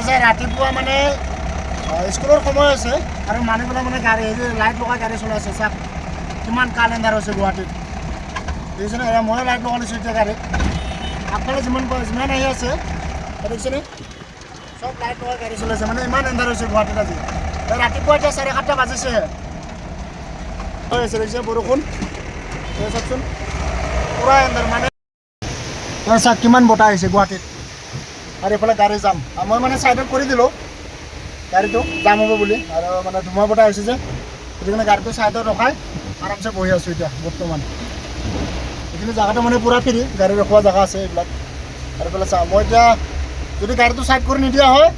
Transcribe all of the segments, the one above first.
যে ৰাতিপুৱা মানে স্কুলৰ সময় আছে আৰু মানুহবিলাক মানে গাড়ী লাইট লগাই গাড়ী চলাই আছে। চাওক কিমান কাল এন্ধাৰ হৈছে গুৱাহাটীত, দেখিছেনে? ময়ো লাইট লগাই লৈছোঁ এতিয়া গাড়ীত। আগফালে যিমান আহি আছে দেখিছেনে? চব লাইট লগাই গাড়ী চলাইছে, মানে ইমান এন্ধাৰ হৈছে গুৱাহাটীত আজি। ৰাতিপুৱা এতিয়া 7:30 বাজিছে হৈ আছে, দেখিছে বৰষুণ। চাওকচোন পূৰা এন্ধাৰ, মানে চাওক কিমান বতাহ আহিছে গুৱাহাটীত। আৰু এইফালে গাড়ী যাম, মই মানে ছাইডত কৰি দিলোঁ গাড়ীটো যাম হ'ব বুলি, আৰু মানে ধুমুহা বতাহ আহিছে যে সেইটো কাৰণে গাড়ীটো ছাইডত ৰখাই আৰামছে বহি আছোঁ এতিয়া বৰ্তমান। এইখিনি জেগাটো মানে পূৰা ফ্ৰী, গাড়ী ৰখোৱা জেগা আছে এইবিলাক। আৰু এইফালে চাওঁ, মই এতিয়া যদি গাড়ীটো ছাইড কৰি নিদিয়া হয়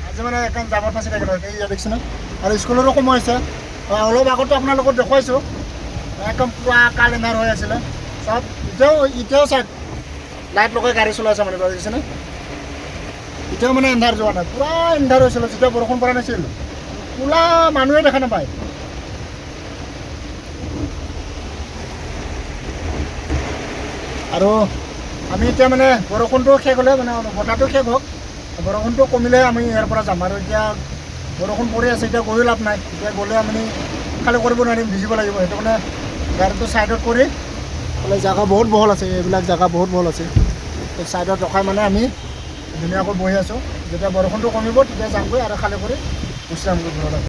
আজি মানে একদম জামত ফাঁচি থাকিল হয়। এই দেখিছেনে? আৰু স্কুলৰো সময় হৈছে। অলপ আগতো আপোনালোকক দেখুৱাইছোঁ, একদম পূৰা কাল এন্ধাৰ হৈ আছিলে চব। এতিয়াও চাওক লাইট লগাই গাড়ী চলাইছে মানে, দেখিছেনে? এতিয়াও মানে এন্ধাৰ যোৱা নাই, পূৰা এন্ধাৰ হৈছিল। যেতিয়া বৰষুণ পৰা নাছিল পূৰা মানুহে দেখা নাপায়। আৰু আমি এতিয়া মানে বৰষুণটো শেষ হ'লে মানে বতাহটো শেষ হওক, বৰষুণটো কমিলে আমি ইয়াৰ পৰা যাম। আৰু এতিয়া বৰষুণ পৰি আছে, এতিয়া গৈও লাভ নাই। এতিয়া গ'লে আমি খালী কৰিব নোৱাৰিম, ভিজিব লাগিব। সেইটো কাৰণে গাড়ীটো ছাইডত কৰি বোলে জেগা বহুত বহল আছে, এইবিলাক জেগা বহুত বহল আছে। ছাইডত ৰখাই মানে আমি ধুনীয়াকৈ বহি আছোঁ। যেতিয়া বৰষুণটো কমিব তেতিয়া যামগৈ আৰু খালী কৰি গুচি যামগৈ ঘৰলৈ।